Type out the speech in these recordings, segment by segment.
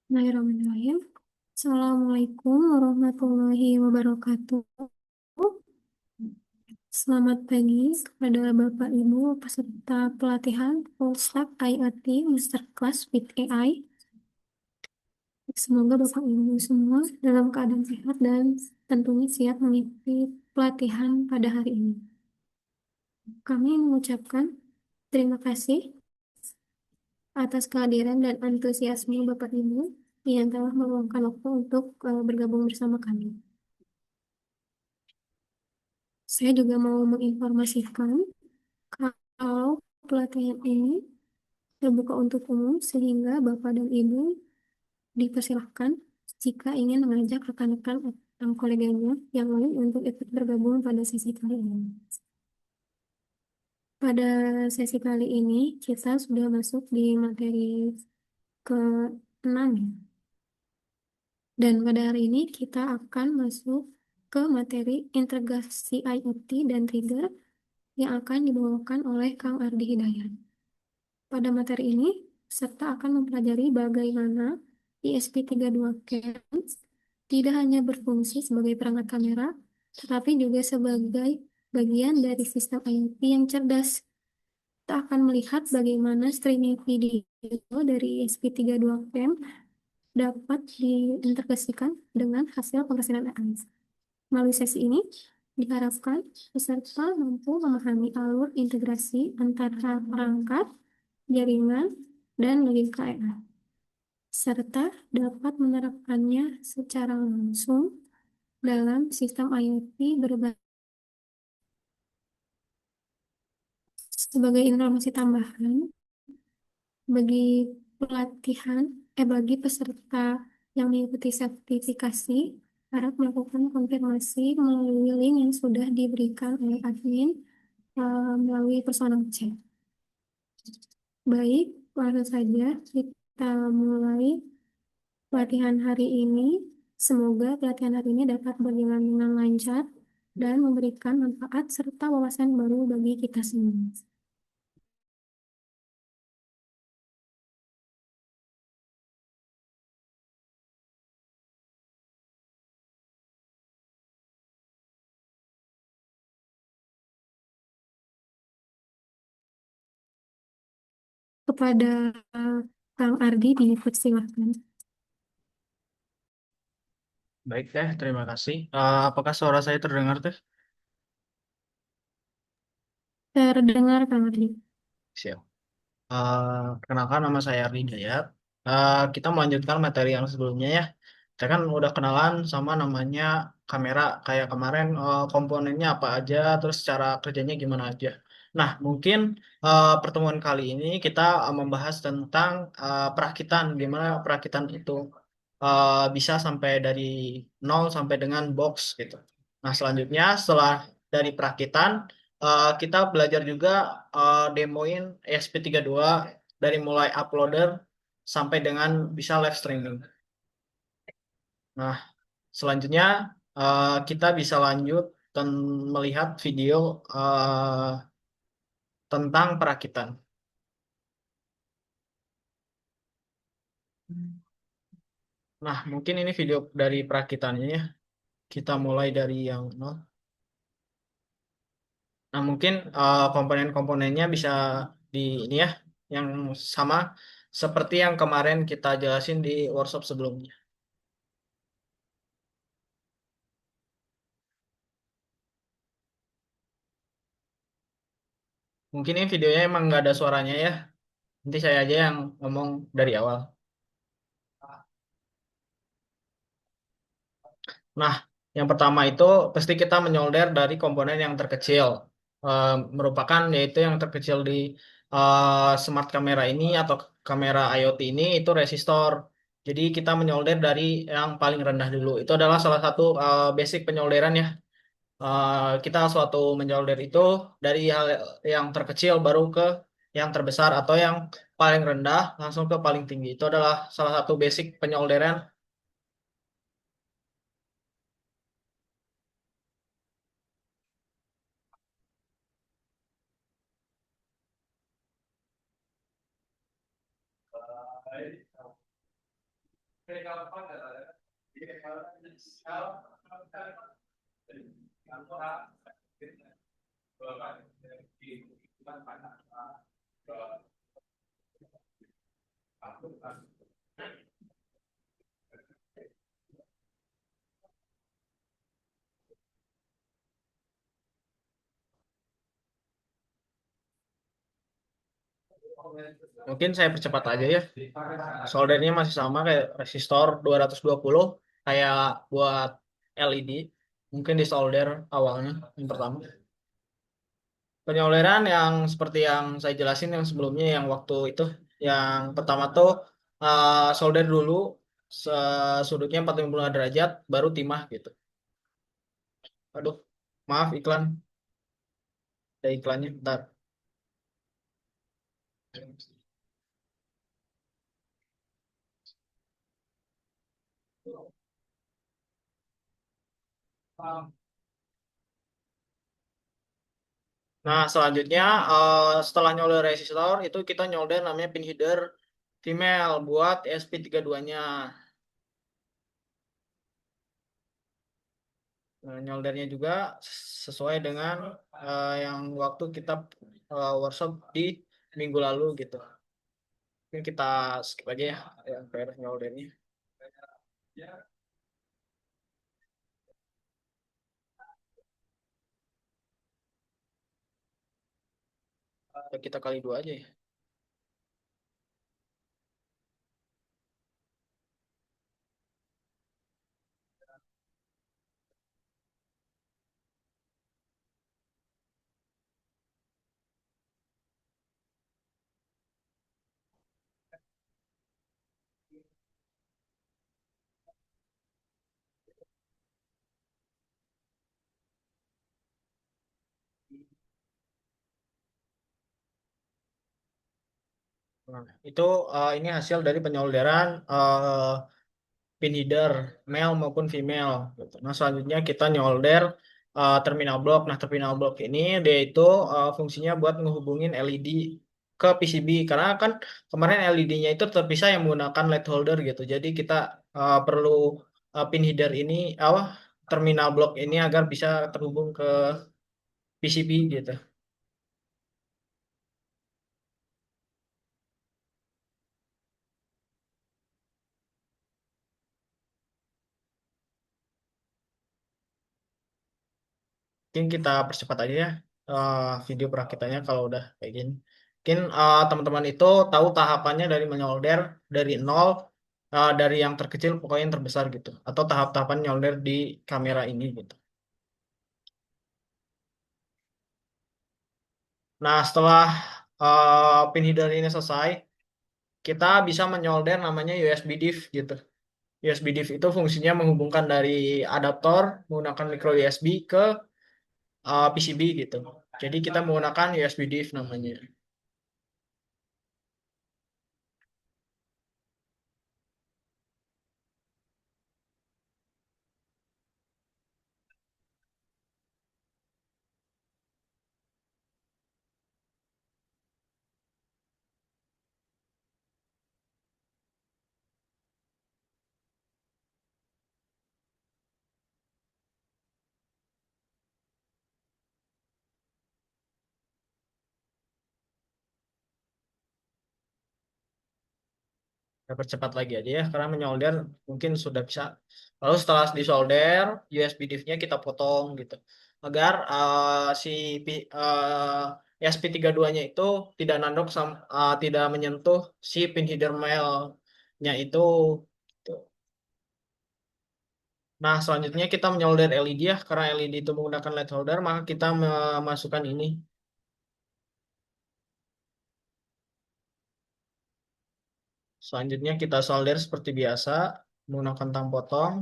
Bismillahirrahmanirrahim. Assalamualaikum warahmatullahi wabarakatuh. Selamat pagi kepada Bapak Ibu peserta pelatihan Full Stack IoT Masterclass with AI. Semoga Bapak Ibu semua dalam keadaan sehat dan tentunya siap mengikuti pelatihan pada hari ini. Kami mengucapkan terima kasih atas kehadiran dan antusiasme Bapak Ibu yang telah meluangkan waktu untuk bergabung bersama kami. Saya juga mau menginformasikan kalau pelatihan ini terbuka untuk umum sehingga Bapak dan Ibu dipersilahkan jika ingin mengajak rekan-rekan atau koleganya yang lain untuk ikut bergabung pada sesi kali ini. Pada sesi kali ini kita sudah masuk di materi ke-6 ya. Dan pada hari ini kita akan masuk ke materi integrasi IoT dan trigger yang akan dibawakan oleh Kang Ardi Hidayat. Pada materi ini, peserta akan mempelajari bagaimana ESP32 CAM tidak hanya berfungsi sebagai perangkat kamera, tetapi juga sebagai bagian dari sistem IoT yang cerdas. Kita akan melihat bagaimana streaming video dari ESP32 CAM dapat diintegrasikan dengan hasil penghasilan AI. Melalui sesi ini, diharapkan peserta mampu memahami alur integrasi antara perangkat, jaringan, dan logika AI, serta dapat menerapkannya secara langsung dalam sistem IoT berbasis. Sebagai informasi tambahan, bagi pelatihan, bagi peserta yang mengikuti sertifikasi, harap melakukan konfirmasi melalui link yang sudah diberikan oleh admin melalui personal chat. Baik, langsung saja kita mulai pelatihan hari ini. Semoga pelatihan hari ini dapat berjalan dengan lancar dan memberikan manfaat serta wawasan baru bagi kita semua. Kepada Kang Ardi dipersilahkan. Baik teh, terima kasih. Apakah suara saya terdengar teh? Terdengar Kang Ardi. Siap. Perkenalkan nama saya Ardi Dayat. Kita melanjutkan materi yang sebelumnya ya. Saya kan udah kenalan sama namanya kamera. Kayak kemarin komponennya apa aja, terus cara kerjanya gimana aja. Nah, mungkin pertemuan kali ini kita membahas tentang perakitan. Gimana perakitan itu bisa sampai dari nol sampai dengan box gitu. Nah, selanjutnya setelah dari perakitan, kita belajar juga demoin ESP32 dari mulai uploader sampai dengan bisa live streaming. Nah, selanjutnya kita bisa lanjut dan melihat video tentang perakitan. Nah, mungkin ini video dari perakitannya ya. Kita mulai dari yang nol. Nah, mungkin komponen-komponennya bisa di ini ya, yang sama seperti yang kemarin kita jelasin di workshop sebelumnya. Mungkin ini videonya emang nggak ada suaranya ya. Nanti saya aja yang ngomong dari awal. Nah, yang pertama itu pasti kita menyolder dari komponen yang terkecil. Merupakan yaitu yang terkecil di smart kamera ini atau kamera IoT ini itu resistor. Jadi kita menyolder dari yang paling rendah dulu. Itu adalah salah satu basic penyolderan ya. Kita suatu menyolder itu dari hal yang terkecil baru ke yang terbesar atau yang paling rendah langsung ke paling tinggi. Itu adalah salah satu basic penyolderan. Mungkin saya percepat aja ya. Soldernya masih sama kayak resistor 220 kayak buat LED. Mungkin di solder awalnya yang pertama. Penyoleran yang seperti yang saya jelasin yang sebelumnya yang waktu itu yang pertama tuh solder dulu sudutnya 45 derajat baru timah gitu. Aduh, maaf iklan, ada iklannya bentar. Nah, selanjutnya setelah nyolder resistor itu kita nyolder namanya pin header female buat SP32-nya. Nah, nyoldernya juga sesuai dengan yang waktu kita workshop di minggu lalu gitu. Mungkin kita skip aja ya yang PR nyoldernya. Kita kali dua aja ya. Nah, itu ini hasil dari penyolderan pin header male maupun female gitu. Nah, selanjutnya kita nyolder terminal block. Nah, terminal block ini dia itu fungsinya buat menghubungin LED ke PCB karena kan kemarin LED-nya itu terpisah yang menggunakan LED holder gitu. Jadi kita perlu pin header ini terminal block ini agar bisa terhubung ke PCB gitu. Mungkin kita percepat aja ya video perakitannya kalau udah kayak gini. Mungkin teman-teman itu tahu tahapannya dari menyolder dari nol dari yang terkecil pokoknya yang terbesar gitu. Atau tahap-tahapan nyolder di kamera ini gitu. Nah setelah pin header ini selesai, kita bisa menyolder namanya USB diff gitu. USB diff itu fungsinya menghubungkan dari adaptor menggunakan micro USB ke PCB gitu. Jadi kita menggunakan USB diff namanya. Kita percepat lagi aja ya, karena menyolder mungkin sudah bisa. Lalu setelah disolder, USB diff-nya kita potong gitu. Agar si ESP32-nya itu tidak nanduk tidak menyentuh si pin header mail-nya itu. Gitu. Nah, selanjutnya kita menyolder LED ya, karena LED itu menggunakan LED holder, maka kita memasukkan ini. Selanjutnya kita solder seperti biasa menggunakan tang potong.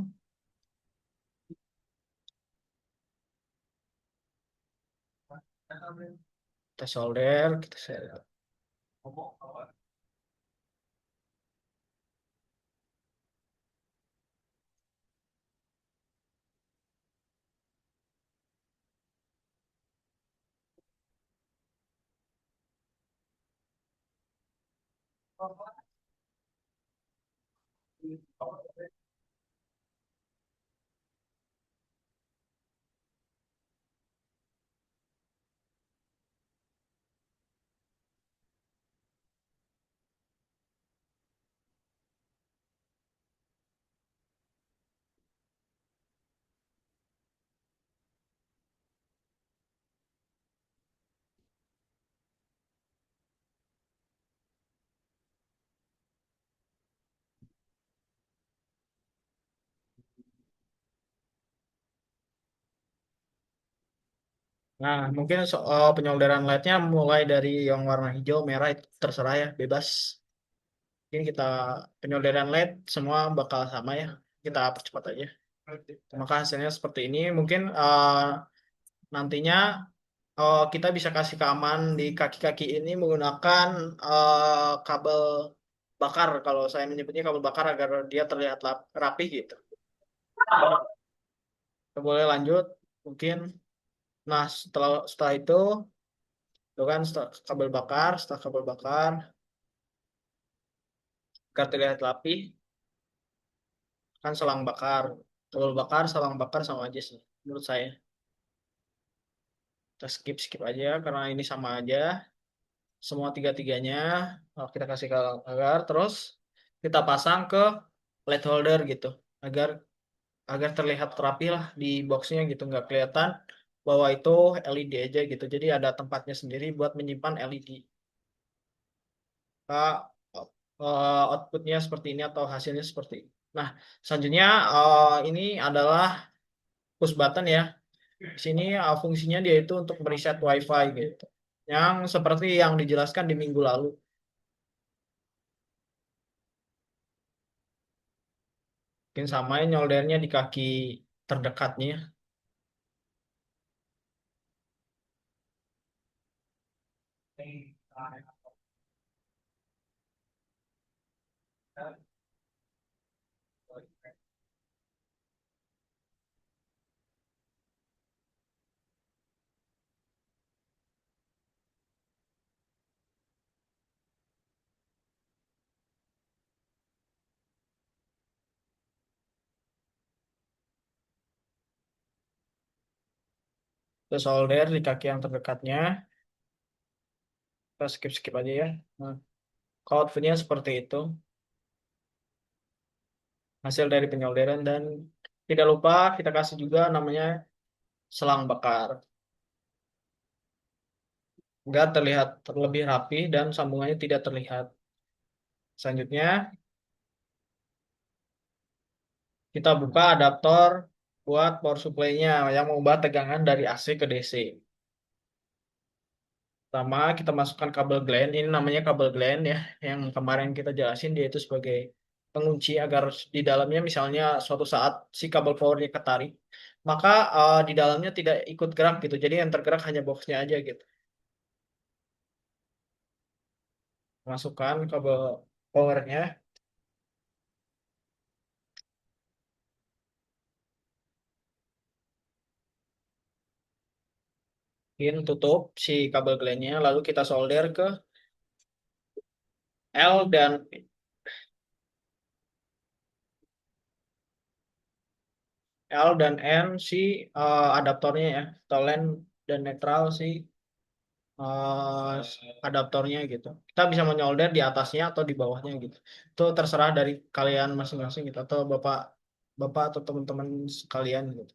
Kita solder, kita solder. Nah, mungkin soal penyolderan LED-nya mulai dari yang warna hijau, merah itu terserah ya, bebas. Mungkin kita penyolderan LED semua bakal sama ya. Kita percepat aja. Maka hasilnya seperti ini. Mungkin nantinya kita bisa kasih keaman di kaki-kaki ini menggunakan kabel bakar. Kalau saya menyebutnya kabel bakar agar dia terlihat rapi gitu. Kita boleh lanjut mungkin. Nah, setelah itu, kan setelah kabel bakar, agar terlihat rapi, kan selang bakar. Kabel bakar, selang bakar sama aja sih, menurut saya. Kita skip aja karena ini sama aja. Semua tiga-tiganya kita kasih ke agar terus kita pasang ke LED holder gitu, agar agar terlihat rapi lah di boxnya gitu, nggak kelihatan bahwa itu LED aja gitu. Jadi ada tempatnya sendiri buat menyimpan LED. Nah, outputnya seperti ini atau hasilnya seperti ini. Nah, selanjutnya ini adalah push button ya. Di sini fungsinya dia itu untuk mereset WiFi gitu. Yang seperti yang dijelaskan di minggu lalu. Mungkin sama ya, nyoldernya di kaki terdekatnya. Terus solder di kaki yang terdekatnya. Kita skip aja ya. Nah, kalau outputnya seperti itu. Hasil dari penyolderan dan tidak lupa kita kasih juga namanya selang bakar. Agar terlihat lebih rapi dan sambungannya tidak terlihat. Selanjutnya, kita buka adaptor buat power supply-nya yang mengubah tegangan dari AC ke DC. Pertama, kita masukkan kabel gland. Ini namanya kabel gland ya, yang kemarin kita jelasin dia itu sebagai pengunci agar di dalamnya misalnya suatu saat si kabel powernya ketarik, maka di dalamnya tidak ikut gerak gitu. Jadi yang tergerak hanya boxnya aja gitu. Masukkan kabel powernya, pin tutup si kabel glandnya, lalu kita solder ke L dan N si adaptornya ya, atau LAN dan netral si eh, adaptornya gitu. Kita bisa menyolder di atasnya atau di bawahnya gitu. Itu terserah dari kalian masing-masing gitu, atau bapak bapak atau teman-teman sekalian gitu.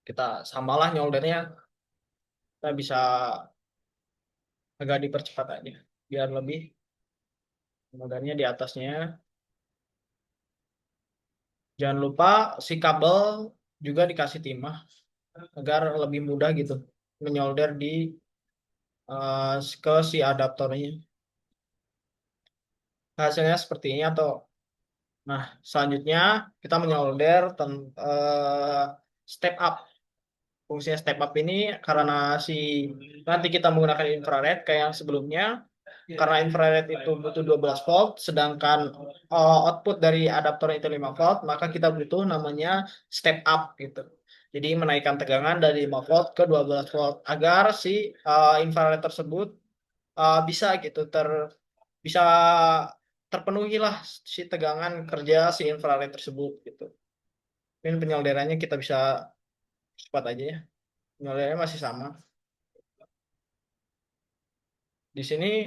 Kita samalah nyoldernya, kita bisa agak dipercepat aja biar lebih nyoldernya di atasnya. Jangan lupa si kabel juga dikasih timah agar lebih mudah gitu menyolder di ke si adaptornya. Hasilnya seperti ini atau nah selanjutnya kita menyolder step up. Fungsinya step up ini karena si nanti kita menggunakan infrared kayak yang sebelumnya, karena infrared itu butuh 12 volt, sedangkan output dari adaptor itu 5 volt, maka kita butuh namanya step up gitu. Jadi menaikkan tegangan dari 5 volt ke 12 volt agar si infrared tersebut bisa gitu bisa terpenuhi lah si tegangan kerja si infrared tersebut gitu. Mungkin penyolderannya kita bisa cepat aja ya. Penyolderannya masih sama. Di sini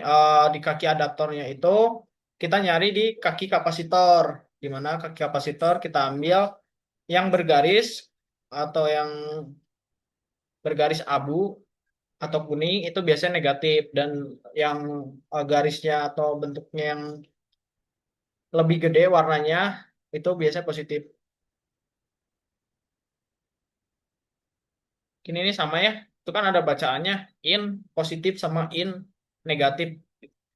di kaki adaptornya itu kita nyari di kaki kapasitor. Di mana kaki kapasitor kita ambil yang bergaris atau yang bergaris abu atau kuning itu biasanya negatif, dan yang garisnya atau bentuknya yang lebih gede warnanya itu biasanya positif. Ini sama ya. Itu kan ada bacaannya in positif sama in negatif.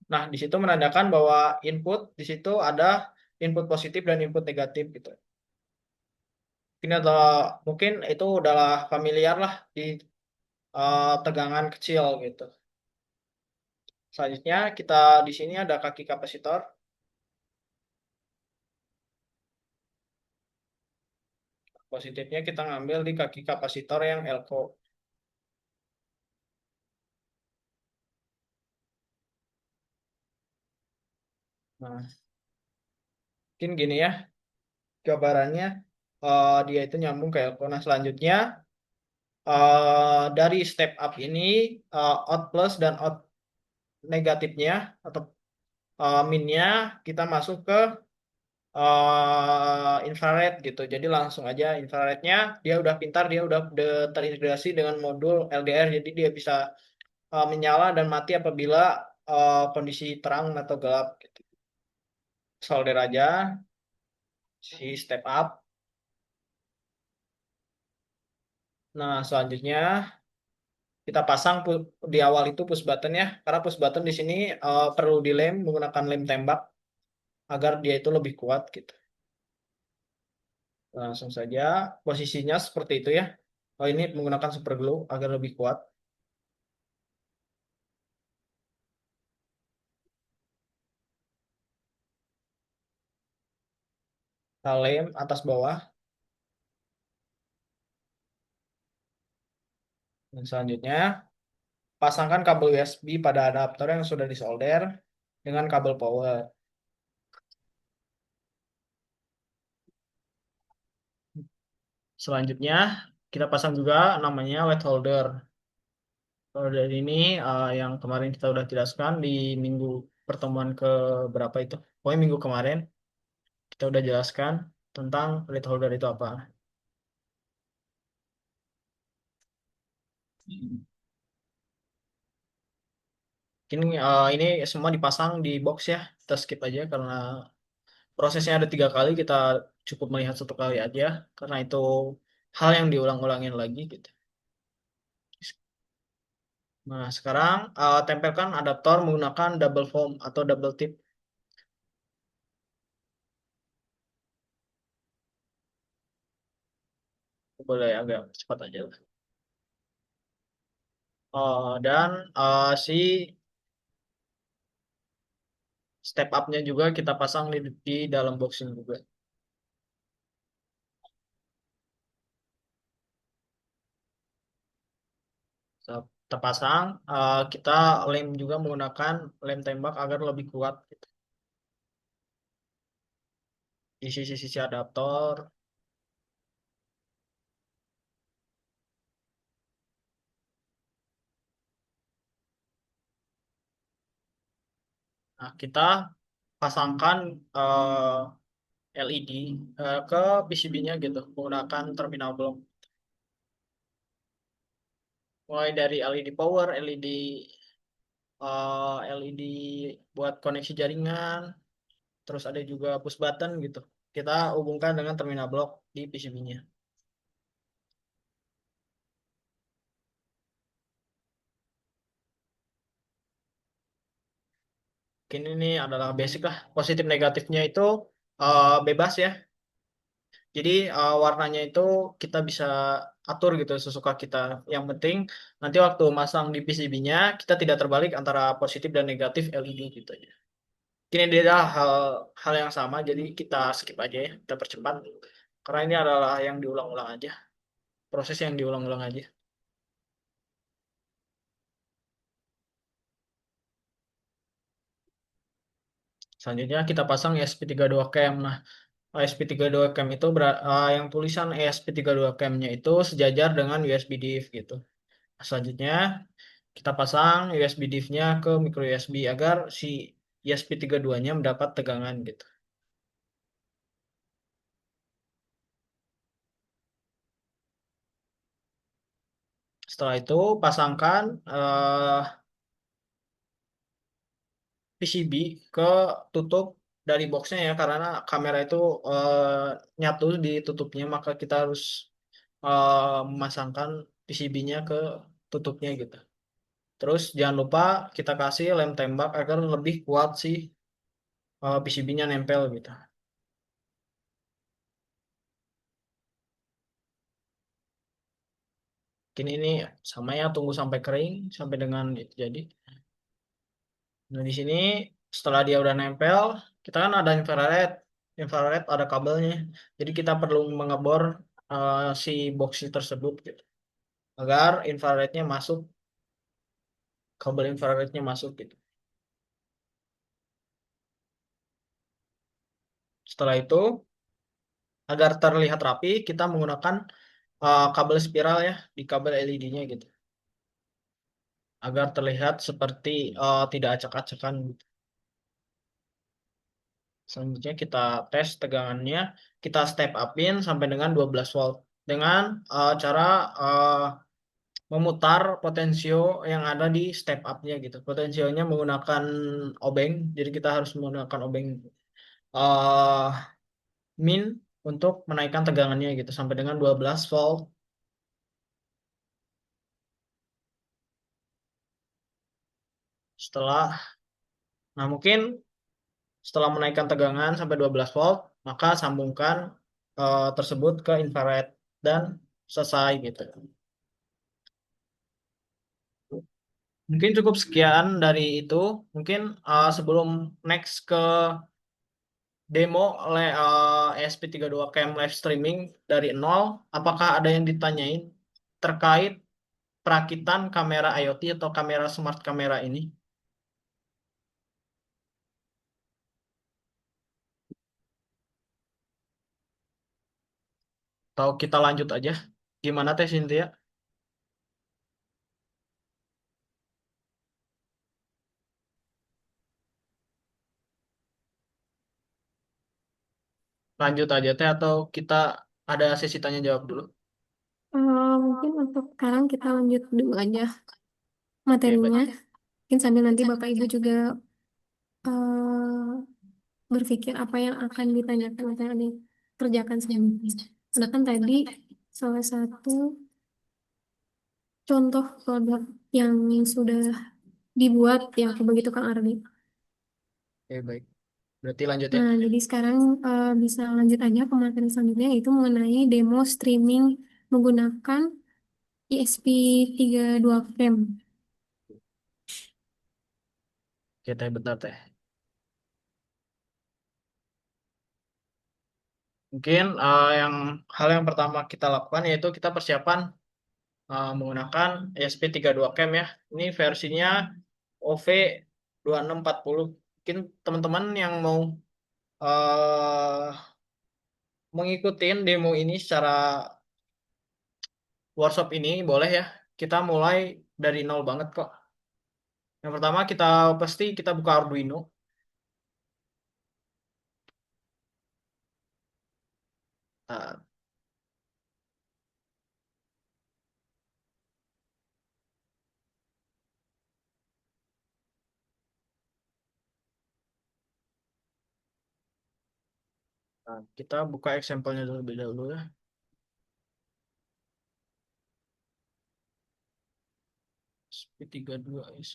Nah, di situ menandakan bahwa input di situ ada input positif dan input negatif gitu. Ini adalah mungkin itu adalah familiar lah di tegangan kecil gitu. Selanjutnya kita di sini ada kaki kapasitor. Positifnya kita ngambil di kaki kapasitor yang elko. Nah, mungkin gini ya gambarannya. Dia itu nyambung ke elko. Nah, selanjutnya dari step up ini out plus dan out negatifnya atau minnya kita masuk ke infrared gitu. Jadi langsung aja infrarednya dia udah pintar, dia udah terintegrasi dengan modul LDR, jadi dia bisa menyala dan mati apabila kondisi terang atau gelap gitu. Solder aja si step up. Nah, selanjutnya kita pasang di awal itu push button ya, karena push button di sini perlu dilem menggunakan lem tembak agar dia itu lebih kuat gitu. Langsung saja posisinya seperti itu ya. Oh, ini menggunakan super glue agar lebih kuat. Kita lem atas bawah. Dan selanjutnya pasangkan kabel USB pada adaptor yang sudah disolder dengan kabel power. Selanjutnya kita pasang juga namanya LED holder. Holder ini yang kemarin kita udah jelaskan di minggu pertemuan ke berapa itu. Pokoknya minggu kemarin kita udah jelaskan tentang LED holder itu apa. Mungkin ini semua dipasang di box ya. Kita skip aja karena prosesnya ada 3 kali. Kita cukup melihat 1 kali aja karena itu hal yang diulang-ulangin lagi gitu. Nah, sekarang tempelkan adaptor menggunakan double foam atau double tip. Boleh agak cepat aja lah. Dan si step up-nya juga kita pasang di dalam boxing juga. Terpasang, kita lem juga menggunakan lem tembak agar lebih kuat gitu. Di sisi-sisi adaptor. Nah, kita pasangkan LED ke PCB-nya gitu menggunakan terminal blok. Mulai dari LED power, LED buat koneksi jaringan, terus ada juga push button gitu. Kita hubungkan dengan terminal blok di PCB-nya. Mungkin ini adalah basic lah. Positif negatifnya itu bebas ya. Jadi warnanya itu kita bisa atur gitu sesuka kita. Yang penting nanti waktu masang di PCB-nya kita tidak terbalik antara positif dan negatif LED gitu aja. Ini dia hal hal yang sama, jadi kita skip aja ya, kita percepat. Karena ini adalah yang diulang-ulang aja, proses yang diulang-ulang aja. Selanjutnya kita pasang ESP32 cam. Nah, ESP32 cam itu yang tulisan ESP32 cam-nya itu sejajar dengan USB diff gitu. Nah, selanjutnya kita pasang USB diff-nya ke micro USB agar si ESP32-nya mendapat tegangan gitu. Setelah itu pasangkan PCB ke tutup dari boxnya ya, karena kamera itu nyatu di tutupnya, maka kita harus memasangkan PCB-nya ke tutupnya gitu. Terus jangan lupa kita kasih lem tembak agar lebih kuat si PCB-nya nempel gitu. Mungkin ini sama ya, tunggu sampai kering sampai dengan itu jadi. Nah, di sini setelah dia udah nempel, kita kan ada infrared. Infrared ada kabelnya. Jadi kita perlu mengebor si box tersebut gitu, agar infrarednya masuk, kabel infrarednya masuk gitu. Setelah itu, agar terlihat rapi, kita menggunakan kabel spiral ya di kabel LED-nya gitu, agar terlihat seperti tidak acak-acakan gitu. Selanjutnya kita tes tegangannya, kita step upin sampai dengan 12 volt dengan cara eh, memutar potensio yang ada di step up-nya gitu. Potensionya menggunakan obeng, jadi kita harus menggunakan obeng eh min untuk menaikkan tegangannya gitu sampai dengan 12 volt. Setelah, nah mungkin setelah menaikkan tegangan sampai 12 volt, maka sambungkan tersebut ke infrared dan selesai gitu. Mungkin cukup sekian dari itu. Mungkin sebelum next ke demo ESP32 Cam live streaming dari nol, apakah ada yang ditanyain terkait perakitan kamera IoT atau kamera smart kamera ini? Atau kita lanjut aja? Gimana Teh Cynthia? Lanjut aja Teh atau kita ada sesi tanya jawab dulu? Mungkin untuk sekarang kita lanjut dulu aja Oke, baik. materinya. Mungkin sambil nanti Bapak Ibu juga eh, berpikir apa yang akan ditanyakan atau yang dikerjakan selanjutnya. Karena kan tadi salah satu contoh produk yang sudah dibuat yang aku begitu Kang Ardi. Oke, baik. Berarti lanjut ya. Nah, jadi sekarang bisa lanjut aja ke materi selanjutnya yaitu mengenai demo streaming menggunakan ESP32 Cam. Oke, Teh, bentar Teh. Mungkin yang hal yang pertama kita lakukan yaitu kita persiapan menggunakan ESP32 Cam ya. Ini versinya OV2640. Mungkin teman-teman yang mau eh mengikuti demo ini secara workshop ini boleh ya. Kita mulai dari nol banget kok. Yang pertama kita pasti kita buka Arduino. Nah, kita buka example-nya terlebih dahulu ya. ESP32 is.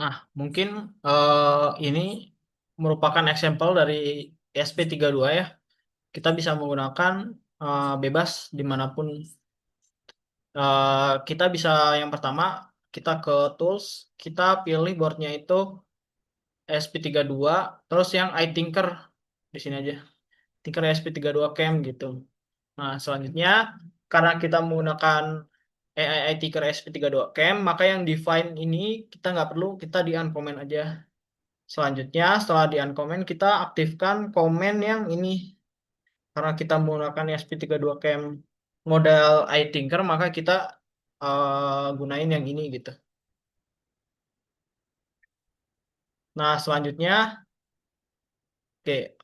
Nah, mungkin ini merupakan example dari ESP32 ya. Kita bisa menggunakan bebas dimanapun. Kita bisa yang pertama, kita ke tools, kita pilih boardnya itu ESP32, terus yang iThinker di sini aja. Tinker ESP32 Cam gitu. Nah, selanjutnya karena kita menggunakan AI Tinker ESP32 Cam, maka yang define ini kita nggak perlu, kita di uncomment aja. Selanjutnya, setelah di uncomment, kita aktifkan komen yang ini. Karena kita menggunakan ESP32 Cam model iThinker, maka kita gunain yang ini gitu. Nah, selanjutnya, oke,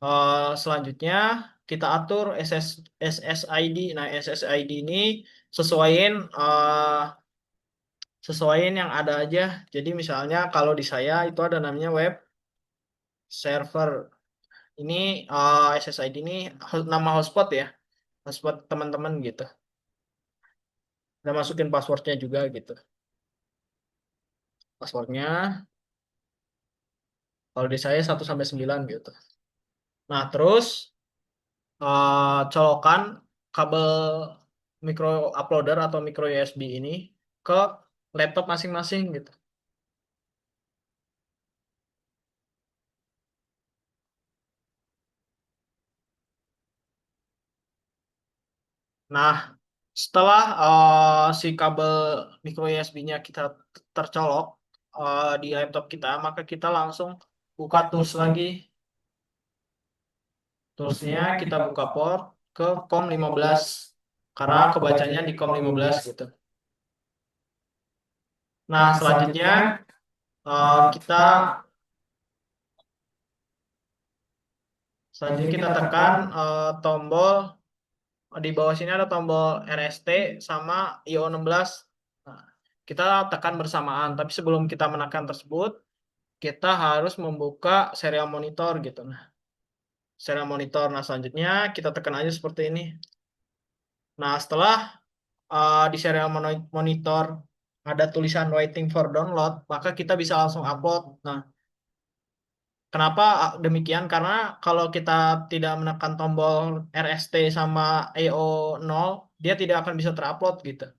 selanjutnya kita atur SSID. Nah, SSID ini sesuaiin sesuaiin yang ada aja. Jadi misalnya kalau di saya itu ada namanya web server. Ini SSID ini nama hotspot ya, hotspot teman-teman gitu. Kita masukin passwordnya juga gitu. Passwordnya kalau di saya 1 sampai 9 gitu. Nah, terus colokan kabel micro uploader atau micro USB ini ke laptop masing-masing gitu. Nah, setelah si kabel micro USB-nya kita tercolok di laptop kita, maka kita langsung buka tools lagi. Toolsnya kita buka port ke COM15 karena kebacanya di COM15 gitu. Nah, selanjutnya kita kita tekan tombol di bawah sini ada tombol RST sama IO16. Nah, kita tekan bersamaan, tapi sebelum kita menekan tersebut, kita harus membuka serial monitor gitu. Nah, serial monitor. Nah, selanjutnya kita tekan aja seperti ini. Nah, setelah di serial monitor ada tulisan waiting for download, maka kita bisa langsung upload. Nah, kenapa demikian? Karena kalau kita tidak menekan tombol RST sama EO0, dia tidak akan bisa terupload gitu.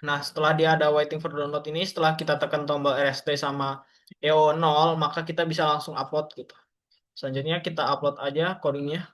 Nah, setelah dia ada waiting for download ini, setelah kita tekan tombol RST sama EO0, maka kita bisa langsung upload gitu. Selanjutnya kita upload aja codingnya.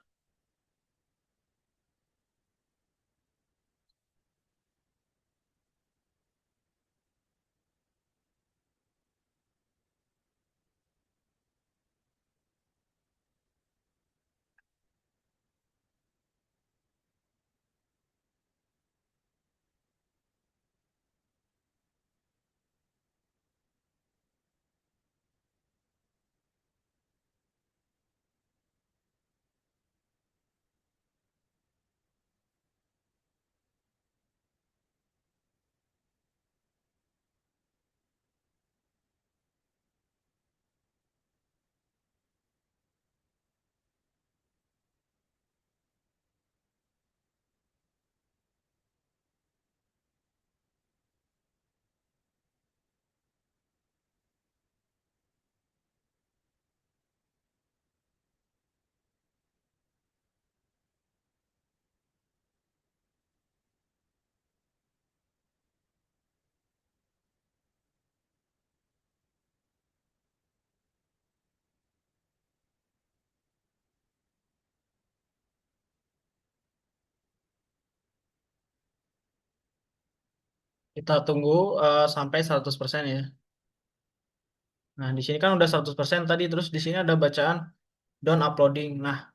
Kita tunggu sampai 100% ya. Nah, di sini kan udah 100% tadi, terus di sini ada bacaan down uploading. Nah,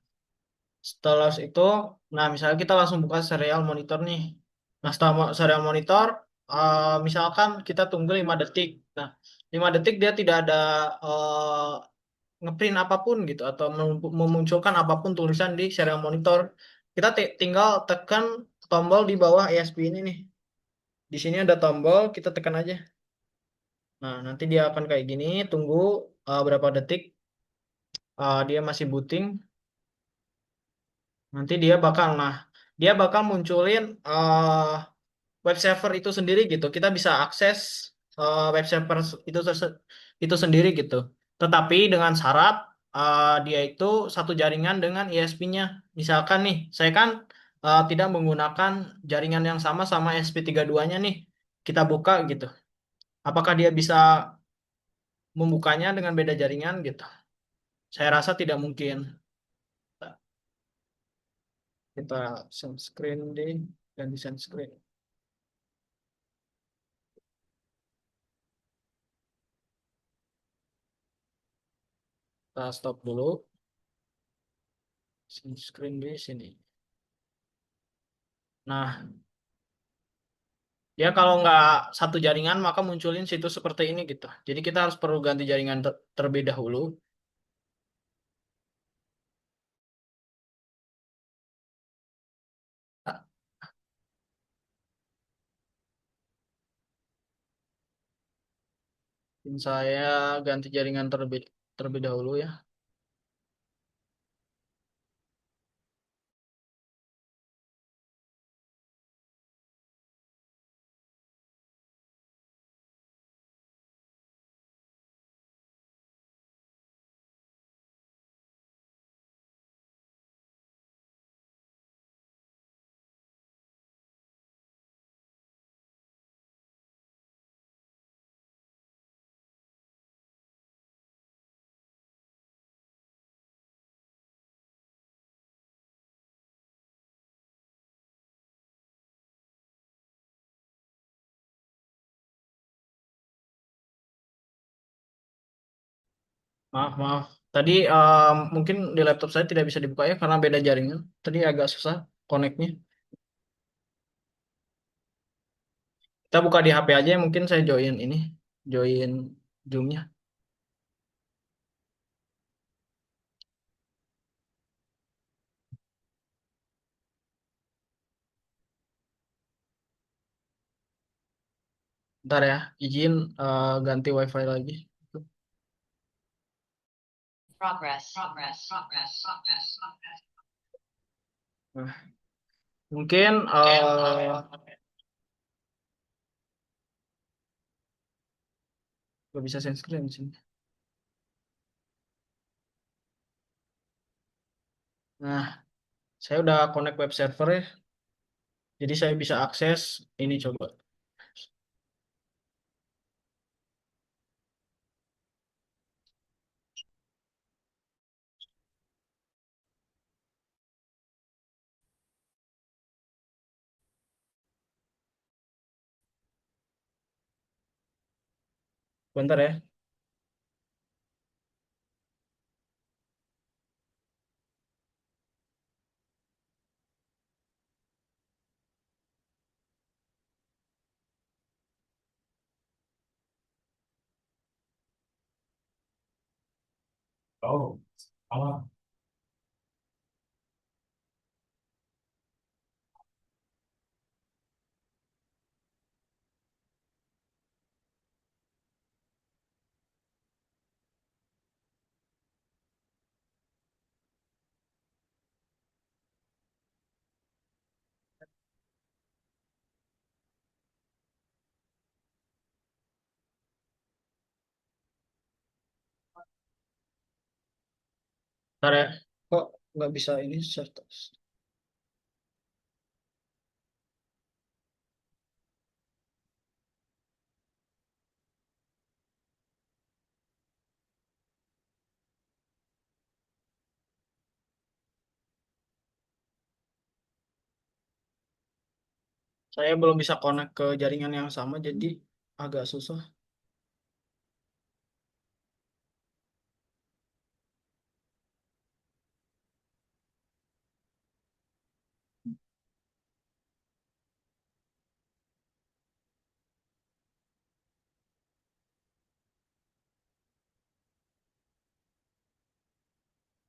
setelah itu, nah misalnya kita langsung buka serial monitor nih. Nah, setelah serial monitor, misalkan kita tunggu 5 detik. Nah, 5 detik dia tidak ada ngeprint apapun gitu atau memunculkan apapun tulisan di serial monitor. Kita tinggal tekan tombol di bawah ESP ini nih. Di sini ada tombol, kita tekan aja. Nah, nanti dia akan kayak gini, tunggu berapa detik, dia masih booting. Nanti dia bakal munculin web server itu sendiri gitu. Kita bisa akses. web server itu sendiri gitu. Tetapi dengan syarat dia itu satu jaringan dengan ISP-nya. Misalkan nih, saya kan tidak menggunakan jaringan yang sama SP32-nya nih. Kita buka gitu. Apakah dia bisa membukanya dengan beda jaringan gitu? Saya rasa tidak mungkin. Kita send screen deh dan di send screen. Kita stop dulu. Send screen di sini. Nah, ya kalau nggak satu jaringan maka munculin situs seperti ini gitu. Jadi kita harus perlu ganti jaringan terlebih dahulu. Saya ganti jaringan terlebih terlebih dahulu ya. Maaf, maaf. Tadi mungkin di laptop saya tidak bisa dibuka ya karena beda jaringan. Tadi agak susah connect-nya. Kita buka di HP aja ya, mungkin saya join ini, join Zoom-nya. Ntar ya, izin ganti WiFi lagi. Nah, mungkin nggak bisa share screen di sini. Nah, saya udah connect web server ya, jadi saya bisa akses ini coba. Bentar ya. Oh, alah. Bentar ya. Kok nggak bisa ini share? Saya belum bisa connect ke jaringan yang sama, jadi agak susah.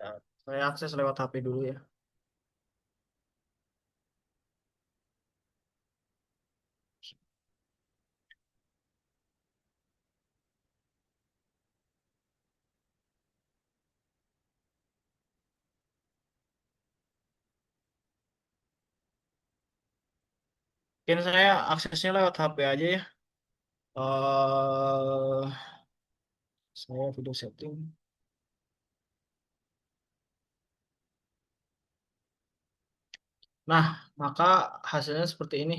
Ya, saya akses lewat HP dulu ya. Mungkin saya aksesnya lewat HP aja ya. eh saya video setting. Nah, maka hasilnya seperti ini.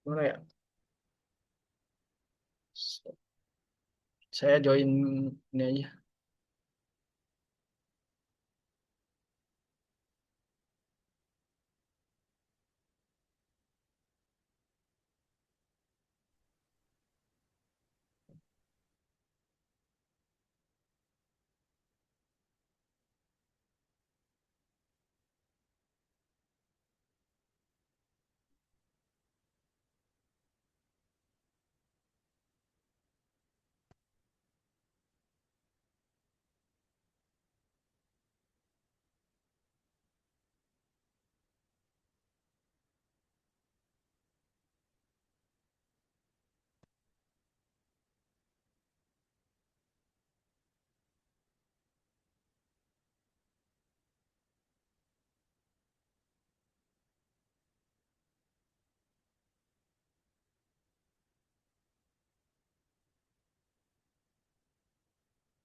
Gimana ya? Saya join ini aja.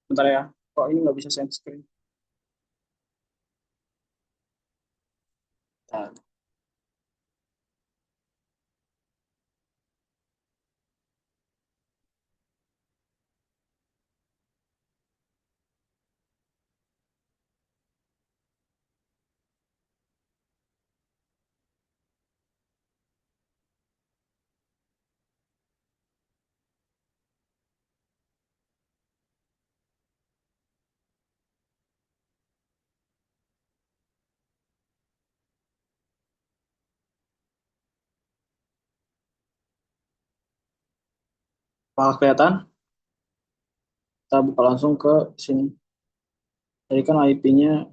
Bentar ya. Kok ini nggak bisa share screen? Nah, malah kelihatan. Kita buka langsung ke sini. Tadi kan IP-nya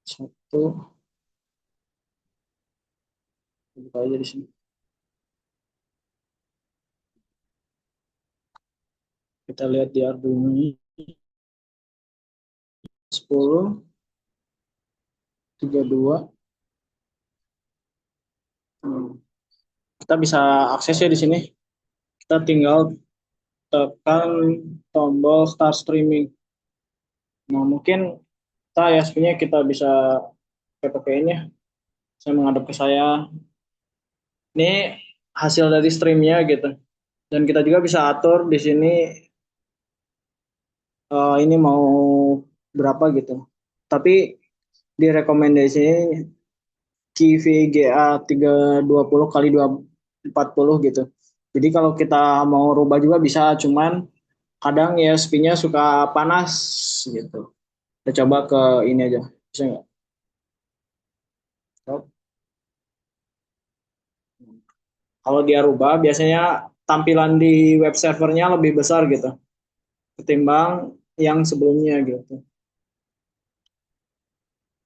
satu. Buka aja di sini. Kita lihat di Arduino ini 10 32. Kita bisa akses ya di sini. Kita tinggal tekan tombol start streaming. Nah, mungkin kita ISP-nya kita bisa pakai ini ya. Saya menghadap ke saya. Ini hasil dari streamnya gitu. Dan kita juga bisa atur di sini ini mau berapa gitu. Tapi direkomendasi QVGA 320 kali 240 gitu. Jadi kalau kita mau rubah juga bisa, cuman kadang ya spin-nya suka panas gitu. Kita coba ke ini aja. Bisa nggak? Kalau dia rubah, biasanya tampilan di web servernya lebih besar gitu ketimbang yang sebelumnya gitu.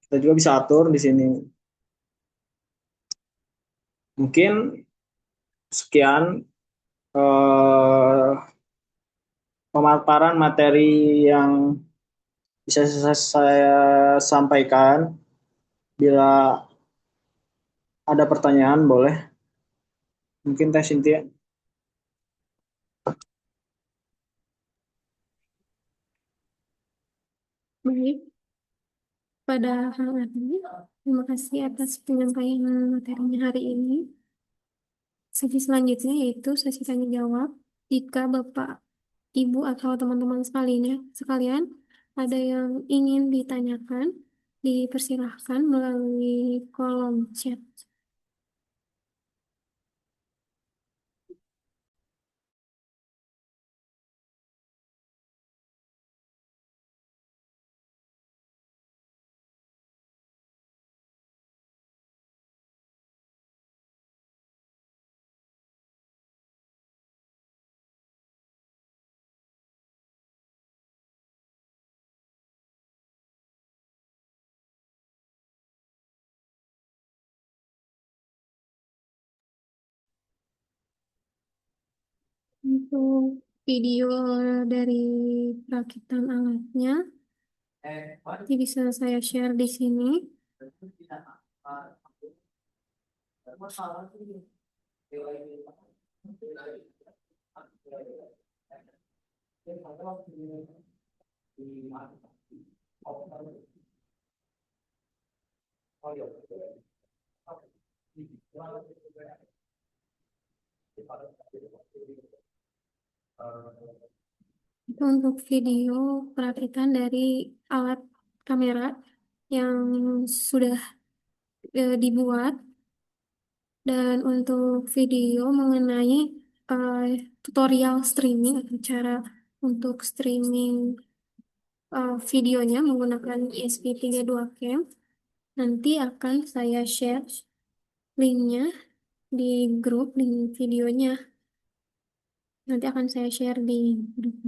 Kita juga bisa atur di sini. Mungkin sekian eh, pemaparan materi yang bisa saya sampaikan. Bila ada pertanyaan boleh. Mungkin Teh Cynthia. Baik, pada hal ini, terima kasih atas penyampaian materinya hari ini. Sesi selanjutnya yaitu sesi tanya jawab. Jika Bapak, Ibu, atau teman-teman sekalian ada yang ingin ditanyakan, dipersilahkan melalui kolom chat. Untuk video dari perakitan alatnya, ini bisa saya share di sini. Itu untuk video perakitan dari alat kamera yang sudah dibuat, dan untuk video mengenai eh, tutorial streaming atau cara untuk streaming videonya menggunakan ESP32 Cam, nanti akan saya share linknya di grup link videonya. Nanti akan saya share di grup.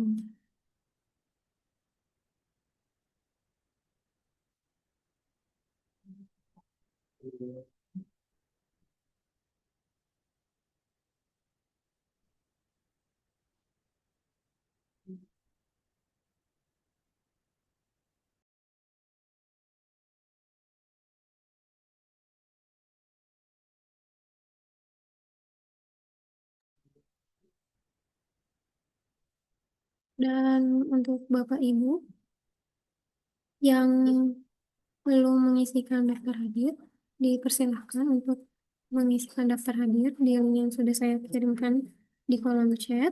Dan untuk Bapak Ibu yang belum mengisikan daftar hadir, dipersilahkan untuk mengisikan daftar hadir di link yang sudah saya kirimkan di kolom chat.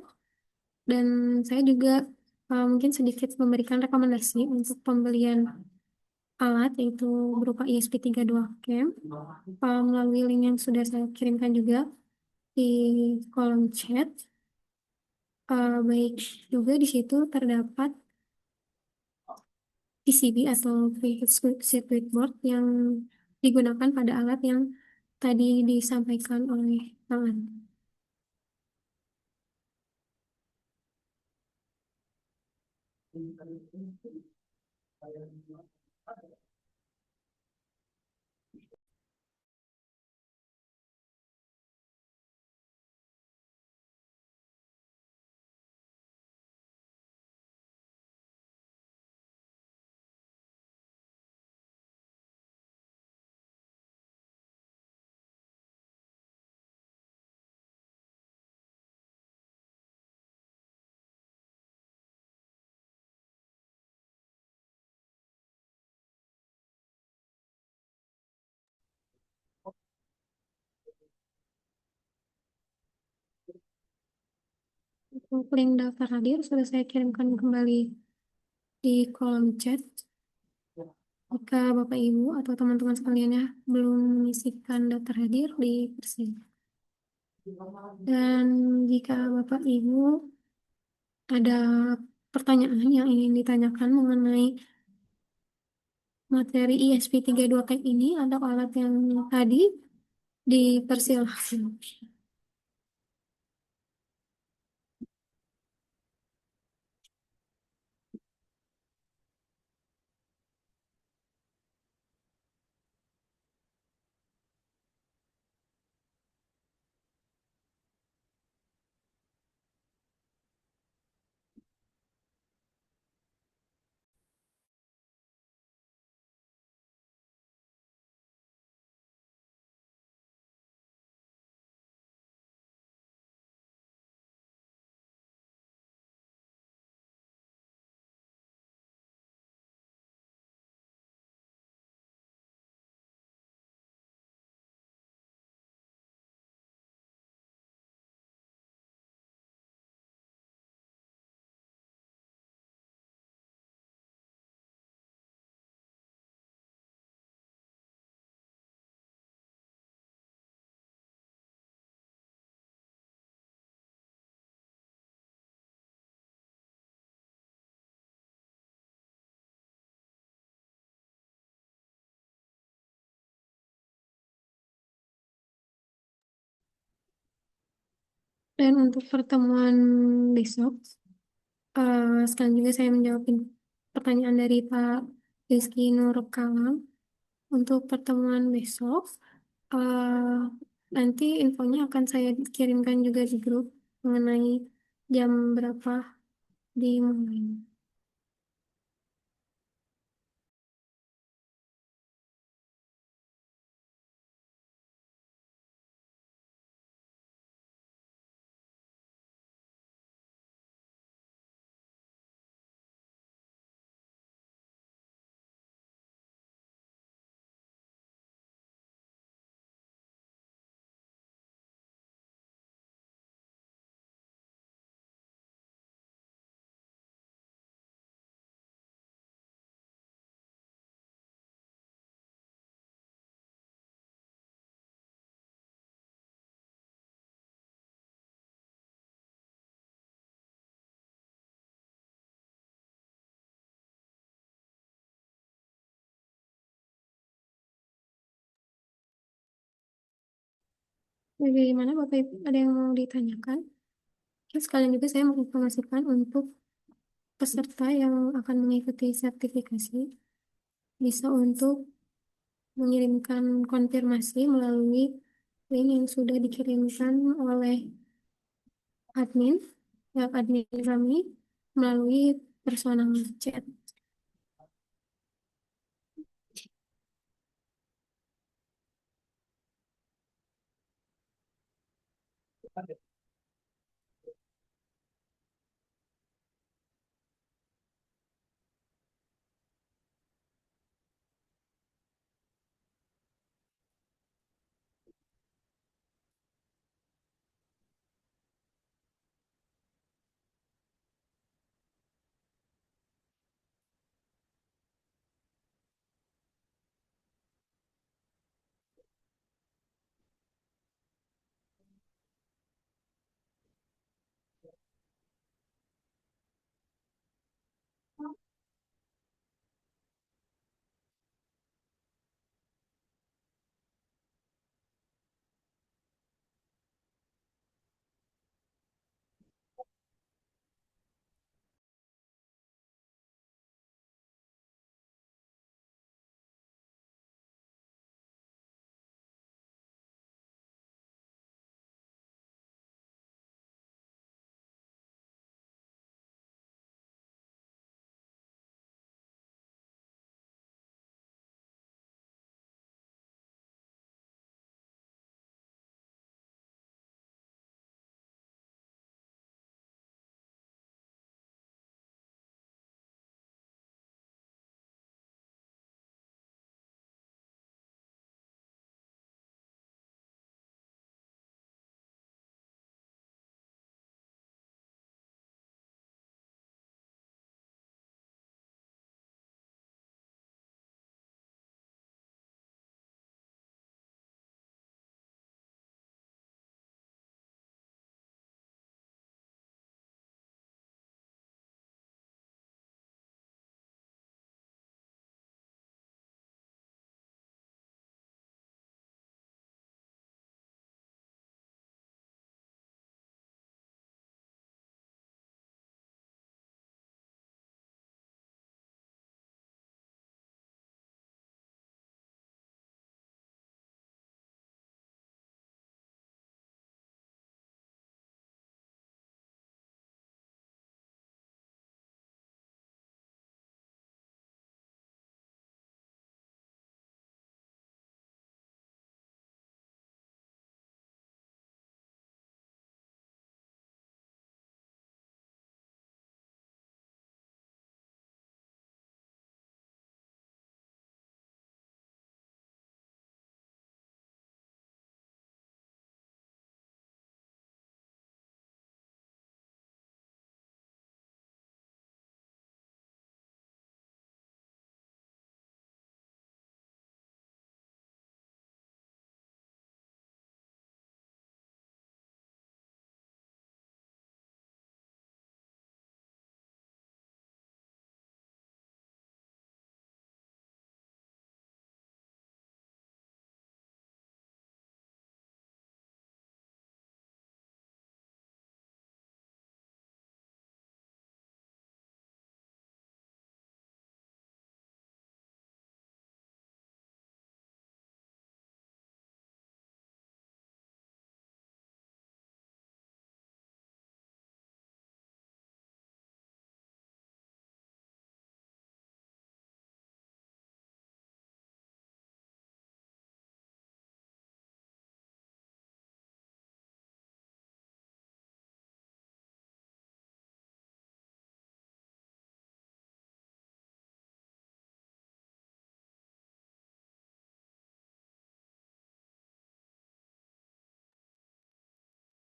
Dan saya juga mungkin sedikit memberikan rekomendasi untuk pembelian alat, yaitu berupa ESP32 Cam, melalui link yang sudah saya kirimkan juga di kolom chat. Baik juga di situ terdapat PCB atau printed circuit board yang digunakan pada alat yang tadi disampaikan oleh Bang An. Untuk link daftar hadir sudah saya kirimkan kembali di kolom chat. Jika Bapak Ibu atau teman-teman sekalian ya belum mengisikan daftar hadir, dipersilakan. Dan jika Bapak Ibu ada pertanyaan yang ingin ditanyakan mengenai materi ISP32 Tech ini atau alat yang tadi, dipersilahkan. Dan untuk pertemuan besok, sekarang juga saya menjawab pertanyaan dari Pak Rizky Nur Kalam. Untuk pertemuan besok, eh, nanti infonya akan saya kirimkan juga di grup mengenai jam berapa dimulai. Bagaimana Bapak Ibu? Ada yang mau ditanyakan? Oke, sekalian juga saya menginformasikan untuk peserta yang akan mengikuti sertifikasi bisa untuk mengirimkan konfirmasi melalui link yang sudah dikirimkan oleh admin, web admin kami melalui personal chat.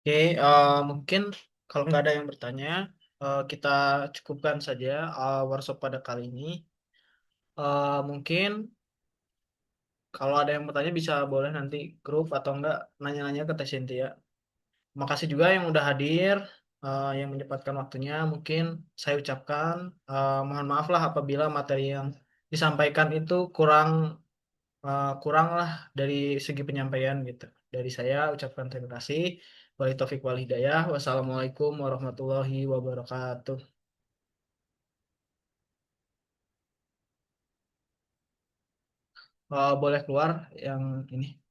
Oke, mungkin kalau nggak ada yang bertanya, kita cukupkan saja workshop pada kali ini. Mungkin kalau ada yang bertanya bisa boleh nanti grup atau enggak nanya-nanya ke Teh Cynthia. Makasih juga yang udah hadir, yang menyempatkan waktunya. Mungkin saya ucapkan mohon maaf lah apabila materi yang disampaikan itu kurang kurang lah dari segi penyampaian gitu. Dari saya ucapkan terima kasih. Wali taufik wal hidayah. Wassalamualaikum warahmatullahi wabarakatuh. Boleh keluar yang ini.